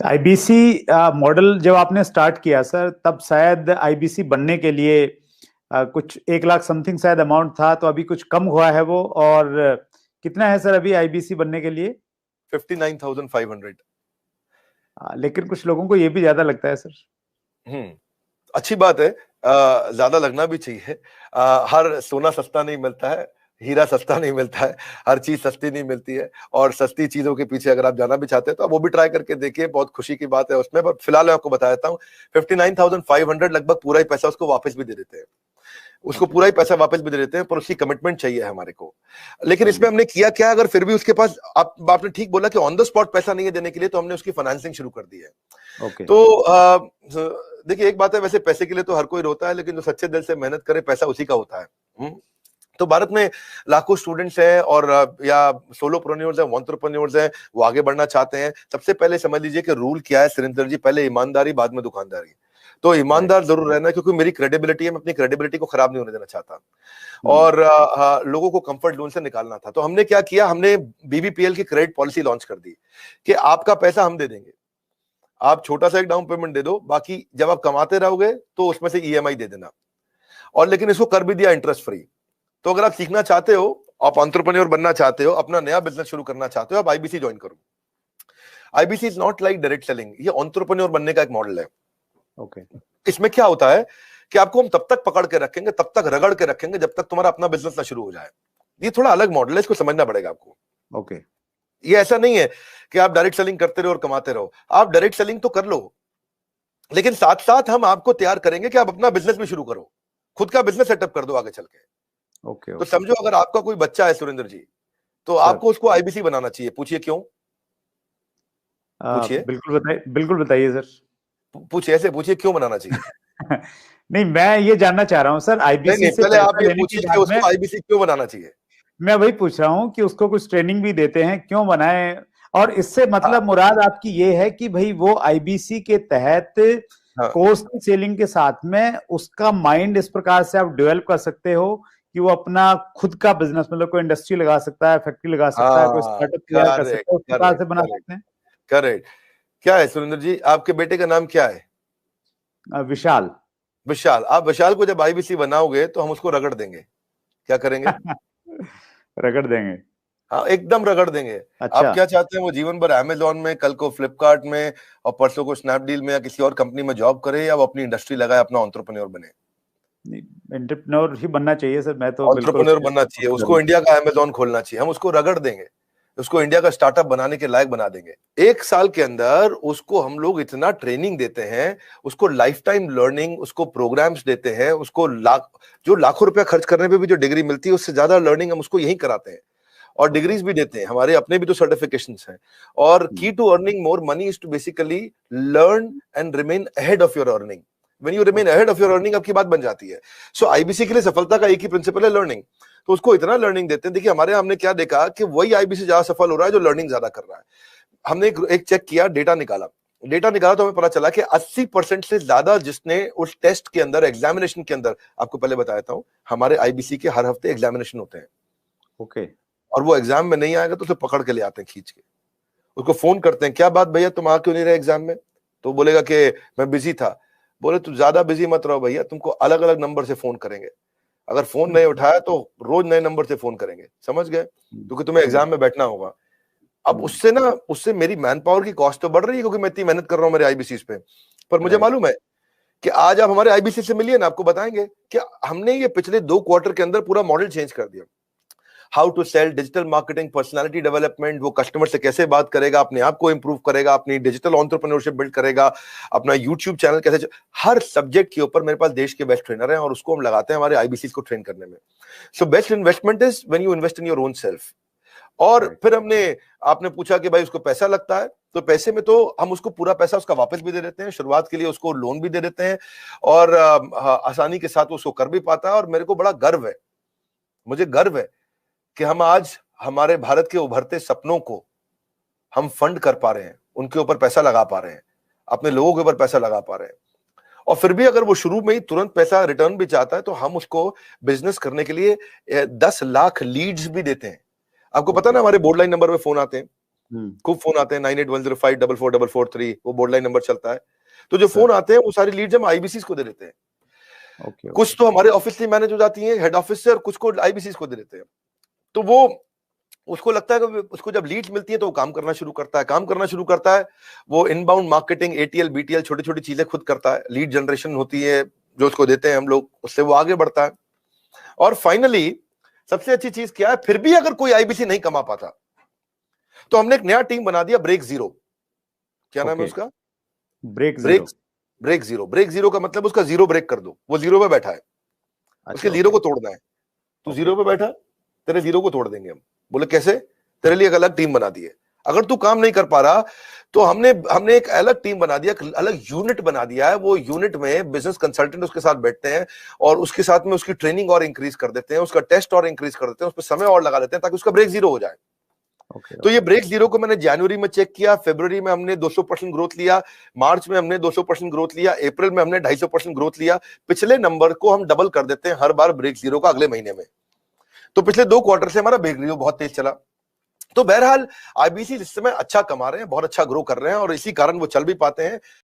IBC model जब आपने start किया सर, तब शायद आईबीसी बनने के लिए कुछ 1 लाख समथिंग शायद अमाउंट था, तो अभी कुछ कम हुआ है वो, और कितना है सर अभी आईबीसी बनने के लिए? 59,500। लेकिन कुछ लोगों को ये भी ज्यादा लगता है सर। अच्छी बात है, ज्यादा लगना भी चाहिए। हर सोना सस्ता नहीं मिलता है, हीरा सस्ता नहीं मिलता है, हर चीज सस्ती नहीं मिलती है। और सस्ती चीजों के पीछे अगर आप जाना भी चाहते हैं तो आप वो भी ट्राई करके देखिए, बहुत खुशी की बात है उसमें। पर फिलहाल मैं आपको बता देता हूँ, 59,500 लगभग पूरा ही पैसा उसको वापस भी दे देते हैं, उसको पूरा ही पैसा वापस भी दे देते हैं, पर उसकी कमिटमेंट चाहिए हमारे को। लेकिन इसमें हमने किया क्या, अगर फिर भी उसके पास, आपने ठीक बोला कि ऑन द स्पॉट पैसा नहीं है देने के लिए, तो हमने उसकी फाइनेंसिंग शुरू कर दी है। तो देखिए, एक बात है, वैसे पैसे के लिए तो हर कोई रोता है, लेकिन जो सच्चे दिल से मेहनत करे पैसा उसी का होता है। तो भारत में लाखों स्टूडेंट्स हैं, और या सोलोप्रेन्योर्स हैं, एंटरप्रेन्योर्स हैं, वो आगे बढ़ना चाहते हैं। सबसे पहले समझ लीजिए कि रूल क्या है सुरेंद्र जी, पहले ईमानदारी, बाद में दुकानदारी। तो ईमानदार जरूर रहना है, क्योंकि मेरी क्रेडिबिलिटी है, मैं अपनी क्रेडिबिलिटी को खराब नहीं होने देना चाहता, और लोगों को कंफर्ट जोन से निकालना था। तो हमने क्या किया, हमने बीबीपीएल की क्रेडिट पॉलिसी लॉन्च कर दी कि आपका पैसा हम दे देंगे, आप छोटा सा एक डाउन पेमेंट दे दो, बाकी जब आप कमाते रहोगे तो उसमें से ईएमआई दे देना। और लेकिन इसको कर भी दिया इंटरेस्ट फ्री। तो अगर आप सीखना चाहते हो, आप एंटरप्रेन्योर बनना चाहते हो, अपना नया बिजनेस शुरू करना चाहते हो, आप आईबीसी ज्वाइन करो। IBC is not like direct selling, ये एंटरप्रेन्योर बनने का एक मॉडल है। इसमें क्या होता है कि आपको हम तब तक पकड़ के रखेंगे, तब तक रगड़ के रखेंगे, जब तक तुम्हारा अपना बिजनेस ना शुरू हो जाए। ये थोड़ा अलग मॉडल है, इसको समझना पड़ेगा आपको। ये ऐसा नहीं है कि आप डायरेक्ट सेलिंग करते रहो और कमाते रहो। आप डायरेक्ट सेलिंग तो कर लो, लेकिन साथ साथ हम आपको तैयार करेंगे कि आप अपना बिजनेस भी शुरू करो, खुद का बिजनेस सेटअप कर दो आगे चल के। तो समझो, अगर आपका कोई बच्चा है सुरेंद्र जी, तो आपको उसको आईबीसी बनाना चाहिए। पूछिए क्यों? पूछिए। बिल्कुल बताइए सर। पूछिए, ऐसे पूछिए, क्यों बनाना चाहिए? नहीं, मैं ये जानना चाह रहा हूँ सर, आईबीसी से पहले आप पैसा ये लेने के पूछिए कि बाद में उसको आईबीसी क्यों बनाना चाहिए। मैं वही पूछ रहा हूँ कि उसको कुछ ट्रेनिंग भी देते हैं, क्यों बनाए? और इससे मतलब मुराद आपकी ये है कि भाई वो आईबीसी के तहत कोर्स की सेलिंग के साथ में उसका माइंड इस प्रकार से आप डेवलप कर सकते हो कि वो अपना खुद का बिजनेस, मतलब कोई इंडस्ट्री लगा सकता है, फैक्ट्री लगा सकता है, कोई स्टार्टअप तैयार कर सकता है, उस प्रकार से बना सकते हैं। करेक्ट। क्या है सुरेंद्र जी, आपके बेटे का नाम क्या है? विशाल। विशाल। आप विशाल को जब आईबीसी बनाओगे तो हम उसको रगड़ देंगे। क्या करेंगे? रगड़ देंगे। हाँ, एकदम रगड़ देंगे। अच्छा। आप क्या चाहते हैं, वो जीवन भर अमेजोन में, कल को फ्लिपकार्ट में, और परसों को स्नैपडील में या किसी और कंपनी में जॉब करे, या वो अपनी इंडस्ट्री लगाए, अपना एंटरप्रेन्योर बने? एंटरप्रेन्योर ही बनना चाहिए सर, मैं तो बिल्कुल एंटरप्रेन्योर बनना चाहिए, उसको इंडिया का अमेजोन खोलना चाहिए। हम उसको रगड़ देंगे, उसको इंडिया का स्टार्टअप बनाने के लायक बना देंगे। 1 साल के अंदर उसको हम लोग इतना ट्रेनिंग देते हैं, उसको लाइफ टाइम लर्निंग, उसको प्रोग्राम्स देते हैं, उसको लाखों रुपया खर्च करने पे भी जो डिग्री मिलती है, उससे ज्यादा लर्निंग हम उसको यही कराते हैं, और डिग्रीज भी देते हैं। हमारे अपने भी तो सर्टिफिकेशंस हैं। और key to earning more money is to basically learn and remain ahead of your earning. When you remain ahead of your earning, आपकी बात बन जाती है। सो आईबीसी के लिए सफलता का एक ही प्रिंसिपल है, लर्निंग। तो उसको इतना लर्निंग देते हैं। देखिए, हमारे यहाँ हमने क्या देखा कि वही आईबीसी ज्यादा सफल हो रहा है जो लर्निंग ज्यादा कर रहा है। हमने एक चेक किया, डेटा निकाला तो हमें पता चला कि 80% से ज्यादा जिसने उस टेस्ट के अंदर, एग्जामिनेशन के अंदर, आपको पहले बताया था, हमारे आईबीसी के हर हफ्ते एग्जामिनेशन होते हैं। और वो एग्जाम में नहीं आएगा तो उसे पकड़ के ले आते हैं खींच के, उसको फोन करते हैं, क्या बात भैया, तुम आ क्यों नहीं रहे एग्जाम में? तो बोलेगा कि मैं बिजी था। बोले तू ज्यादा बिजी मत रहो भैया, तुमको अलग अलग नंबर से फोन करेंगे, अगर फोन नहीं उठाया तो रोज नए नंबर से फोन करेंगे, समझ गए? क्योंकि तुम्हें एग्जाम में बैठना होगा। अब उससे मेरी मैन पावर की कॉस्ट तो बढ़ रही है, क्योंकि मैं इतनी मेहनत कर रहा हूँ मेरे आईबीसी पे। पर मुझे मालूम है कि आज आप हमारे आईबीसी से मिलिए ना, आपको बताएंगे कि हमने ये पिछले 2 क्वार्टर के अंदर पूरा मॉडल चेंज कर दिया। How to sell, digital marketing, personality development, वो कस्टमर से कैसे बात करेगा, अपने आप को इंप्रूव करेगा, अपनी डिजिटल एंटरप्रेन्योरशिप बिल्ड करेगा, अपना यूट्यूब चैनल कैसे, हर सब्जेक्ट के ऊपर मेरे पास देश के बेस्ट ट्रेनर हैं, और उसको हम लगाते हैं हमारे आईबीसी को ट्रेन करने में। So best investment is when you invest in your own self. और फिर आपने पूछा कि भाई उसको पैसा लगता है, तो पैसे में तो हम उसको पूरा पैसा उसका वापस भी दे देते हैं, शुरुआत के लिए उसको लोन भी दे देते हैं, और आसानी के साथ उसको कर भी पाता है। और मेरे को बड़ा गर्व है, मुझे गर्व है कि हम आज हमारे भारत के उभरते सपनों को हम फंड कर पा रहे हैं, उनके ऊपर पैसा लगा पा रहे हैं, अपने लोगों के ऊपर पैसा लगा पा रहे हैं। और फिर भी अगर वो शुरू में ही तुरंत पैसा रिटर्न भी चाहता है, तो हम उसको बिजनेस करने के लिए 10 लाख लीड्स भी देते हैं। आपको पता ना, हमारे बोर्ड लाइन नंबर पे फोन आते हैं, खूब फोन आते हैं 9810544443, वो बोर्ड लाइन नंबर चलता है। तो जो फोन आते हैं वो सारी लीड्स हम आईबीसी को दे देते हैं। कुछ तो हमारे ऑफिस से मैनेज हो जाती है हेड ऑफिस से, और कुछ को आईबीसी को दे देते हैं। तो वो उसको लगता है कि उसको जब लीड्स मिलती है तो वो काम करना शुरू करता है। वो इनबाउंड मार्केटिंग, एटीएल बीटीएल छोटी छोटी चीजें खुद करता है। लीड जनरेशन होती है जो उसको देते हैं हम लोग, उससे वो आगे बढ़ता है। और फाइनली सबसे अच्छी चीज क्या है, फिर भी अगर कोई आईबीसी नहीं कमा पाता तो हमने एक नया टीम बना दिया, ब्रेक जीरो। क्या नाम है उसका? ब्रेक जीरो का मतलब उसका जीरो ब्रेक कर दो। वो जीरो पे बैठा है, उसके जीरो को तोड़ना है। तू जीरो पे बैठा, तेरे जीरो को तोड़ देंगे हम। बोले कैसे? तेरे लिए एक अलग टीम बना दी है। अगर तू काम नहीं कर पा रहा तो हमने एक अलग टीम बना दिया, अलग यूनिट बना दिया है। वो यूनिट में बिजनेस कंसल्टेंट उसके साथ बैठते हैं और उसके साथ में उसकी ट्रेनिंग और इंक्रीज कर देते हैं, उसका टेस्ट और इंक्रीज कर देते हैं, उस पर समय और लगा देते हैं ताकि उसका ब्रेक जीरो हो जाए। तो ये ब्रेक जीरो को मैंने जनवरी में चेक किया, फरवरी में हमने 200% ग्रोथ लिया, मार्च में हमने 200% ग्रोथ लिया, अप्रैल में हमने 250% ग्रोथ लिया। पिछले नंबर को हम डबल कर देते हैं हर बार ब्रेक जीरो का अगले महीने में। तो पिछले 2 क्वार्टर से हमारा ब्रेक जीरो बहुत तेज चला। तो बहरहाल आईबीसी इस समय अच्छा कमा रहे हैं, बहुत अच्छा ग्रो कर रहे हैं, और इसी कारण वो चल भी पाते हैं।